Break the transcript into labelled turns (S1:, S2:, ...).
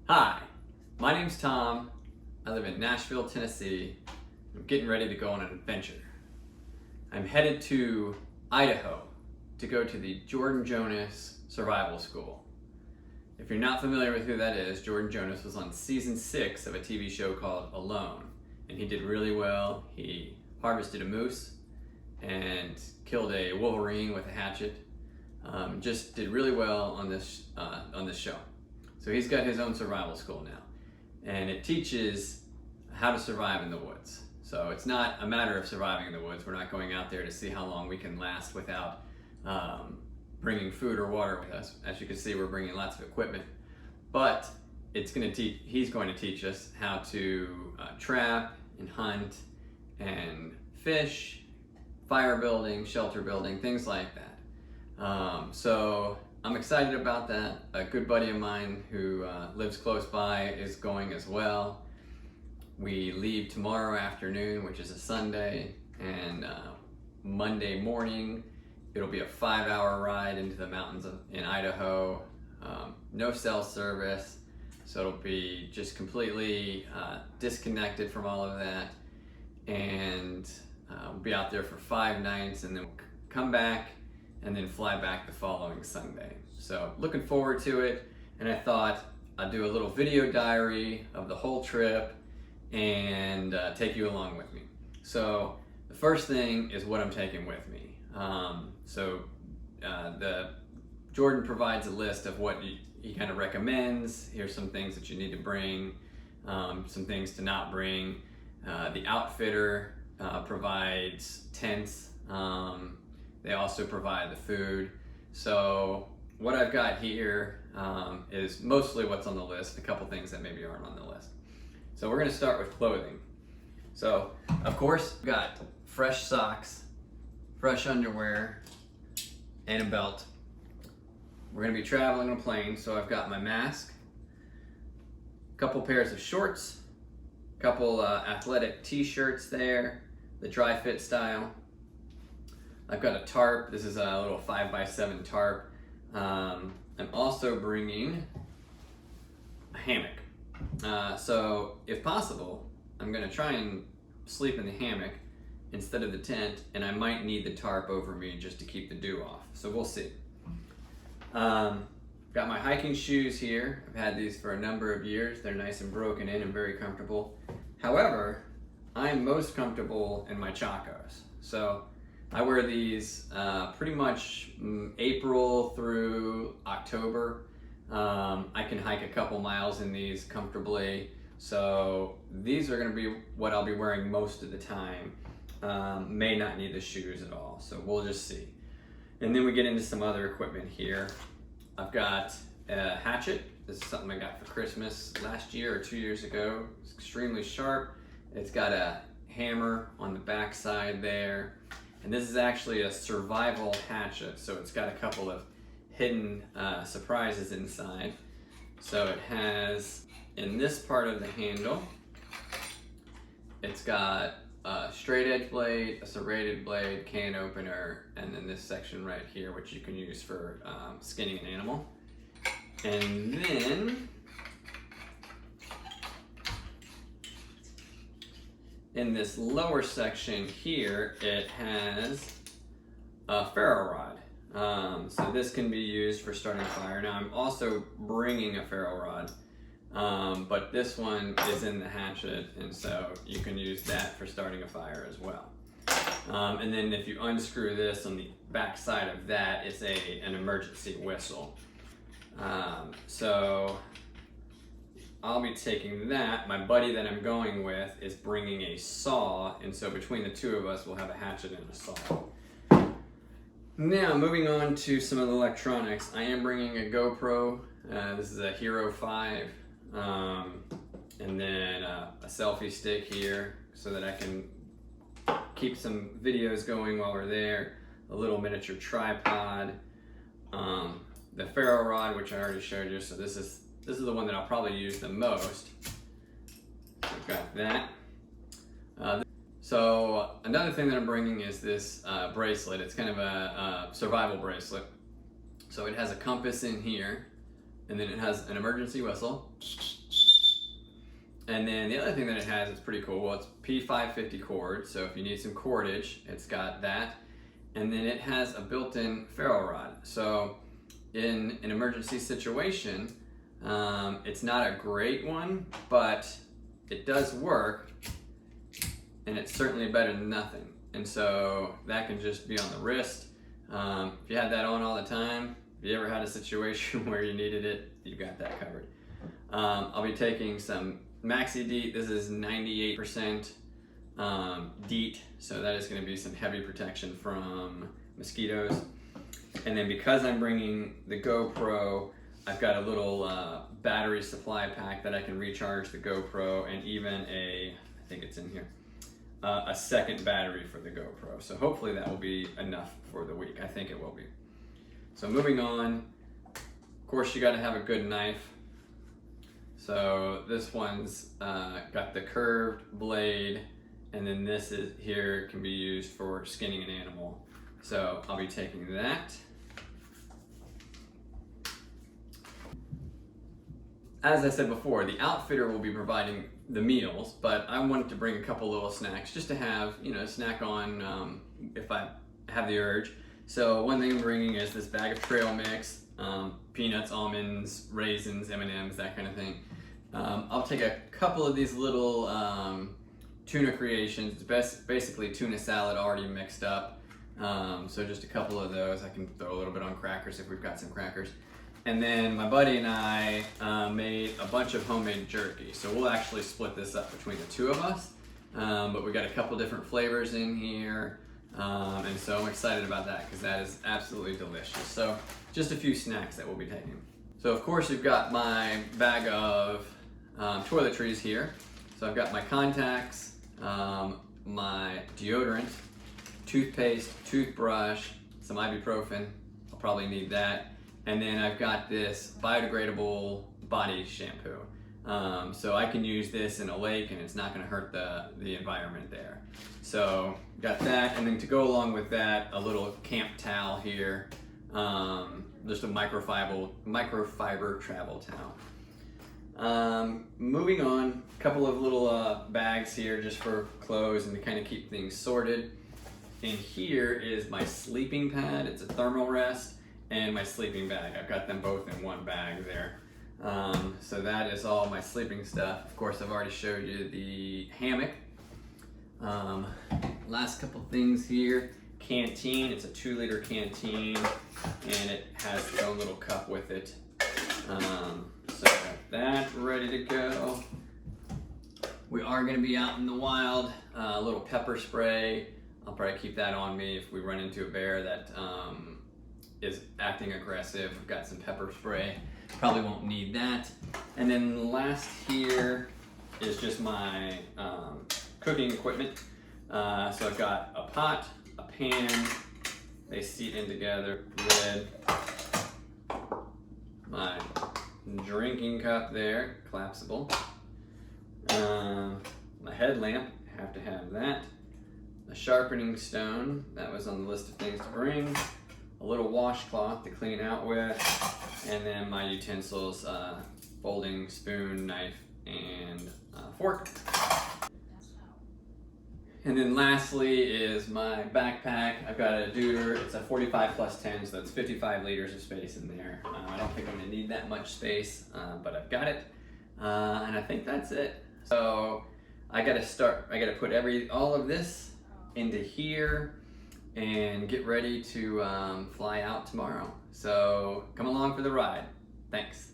S1: Hi, my name's Tom. I live in Nashville, Tennessee. I'm getting ready to go on an adventure. I'm headed to Idaho to go to the Jordan Jonas Survival School. If you're not familiar with who that is, Jordan Jonas was on season 6 of a TV show called Alone, and he did really well. He harvested a moose and killed a wolverine with a hatchet. Just did really well on this show. So he's got his own survival school now, and it teaches how to survive in the woods. So it's not a matter of surviving in the woods. We're not going out there to see how long we can last without bringing food or water with us. As you can see, we're bringing lots of equipment, but he's going to teach us how to trap and hunt and fish, fire building, shelter building, things like that. So I'm excited about that. A good buddy of mine who lives close by is going as well. We leave tomorrow afternoon, which is a Sunday, and Monday morning it'll be a 5-hour ride into the mountains in Idaho. No cell service, so it'll be just completely disconnected from all of that, and we'll be out there for 5 nights and then we'll come back and then fly back the following Sunday. So looking forward to it, and I thought I'd do a little video diary of the whole trip and take you along with me. So the first thing is what I'm taking with me. Jordan provides a list of what he kind of recommends. Here's some things that you need to bring, some things to not bring. The outfitter provides tents. They also provide the food. So what I've got here is mostly what's on the list, a couple things that maybe aren't on the list. So we're gonna start with clothing. So of course, we've got fresh socks, fresh underwear, and a belt. We're gonna be traveling on a plane, so I've got my mask, a couple pairs of shorts, a couple athletic t-shirts there, the dry fit style. I've got a tarp. This is a little 5x7 tarp. I'm also bringing a hammock. So if possible, I'm gonna try and sleep in the hammock instead of the tent, and I might need the tarp over me just to keep the dew off. So we'll see. Got my hiking shoes here. I've had these for a number of years. They're nice and broken in and very comfortable. However, I'm most comfortable in my Chacos. So I wear these pretty much April through October. I can hike a couple miles in these comfortably. So these are gonna be what I'll be wearing most of the time. May not need the shoes at all, so we'll just see. And then we get into some other equipment here. I've got a hatchet. This is something I got for Christmas last year or 2 years ago. It's extremely sharp. It's got a hammer on the back side there. And this is actually a survival hatchet, so it's got a couple of hidden surprises inside. So it has, in this part of the handle, it's got a straight edge blade, a serrated blade, can opener, and then this section right here, which you can use for skinning an animal. And then in this lower section here, it has a ferro rod. So this can be used for starting a fire. Now I'm also bringing a ferro rod, but this one is in the hatchet, and so you can use that for starting a fire as well. And then if you unscrew this on the back side of that, it's an emergency whistle. So I'll be taking that. My buddy that I'm going with is bringing a saw, and so between the two of us, we'll have a hatchet and a saw. Now, moving on to some of the electronics. I am bringing a GoPro. This is a Hero 5. And then a selfie stick here so that I can keep some videos going while we're there. A little miniature tripod. The ferro rod, which I already showed you. So this is the one that I'll probably use the most. So I've got that. So another thing that I'm bringing is this bracelet. It's kind of a survival bracelet. So it has a compass in here, and then it has an emergency whistle. And then the other thing that it has is pretty cool. Well, it's P550 cord, so if you need some cordage, it's got that. And then it has a built-in ferro rod. So in an emergency situation, it's not a great one, but it does work, and it's certainly better than nothing. And so that can just be on the wrist. If you had that on all the time, if you ever had a situation where you needed it, you got that covered. I'll be taking some Maxi DEET. This is 98% DEET, so that is going to be some heavy protection from mosquitoes. And then because I'm bringing the GoPro, I've got a little battery supply pack that I can recharge the GoPro, and even I think it's in here, a second battery for the GoPro. So hopefully that will be enough for the week. I think it will be. So moving on, of course you got to have a good knife. So this one's got the curved blade, and then this is here can be used for skinning an animal. So I'll be taking that. As I said before, the outfitter will be providing the meals, but I wanted to bring a couple little snacks just to have, snack on if I have the urge. So one thing I'm bringing is this bag of trail mix, peanuts, almonds, raisins, M&Ms, that kind of thing. I'll take a couple of these little tuna creations. It's basically tuna salad already mixed up. So just a couple of those. I can throw a little bit on crackers if we've got some crackers. And then my buddy and I made a bunch of homemade jerky. So we'll actually split this up between the two of us. But we got a couple different flavors in here. And so I'm excited about that because that is absolutely delicious. So just a few snacks that we'll be taking. So of course you've got my bag of toiletries here. So I've got my contacts, my deodorant, toothpaste, toothbrush, some ibuprofen. I'll probably need that. And then I've got this biodegradable body shampoo. So I can use this in a lake and it's not gonna hurt the environment there. So got that, and then to go along with that, a little camp towel here. Just a microfiber travel towel. Moving on, a couple of little bags here just for clothes and to kind of keep things sorted. And here is my sleeping pad. It's a thermal rest, and my sleeping bag. I've got them both in one bag there. So that is all my sleeping stuff. Of course, I've already showed you the hammock. Last couple things here. Canteen, it's a 2-liter canteen, and it has its own little cup with it. So I got that ready to go. We are gonna be out in the wild. A little pepper spray. I'll probably keep that on me if we run into a bear that is acting aggressive. I've got some pepper spray. Probably won't need that. And then last here is just my cooking equipment. So I've got a pot, a pan, they seat in together, lid, my drinking cup there, collapsible, my headlamp, have to have that, a sharpening stone, that was on the list of things to bring, a little washcloth to clean out with, and then my utensils, folding spoon, knife, and fork. And then lastly is my backpack. I've got a Deuter. It's a 45 plus 10, so that's 55 liters of space in there. I don't think I'm gonna need that much space, but I've got it. And I think that's it. So I gotta put all of this into here and get ready to fly out tomorrow. So come along for the ride. Thanks.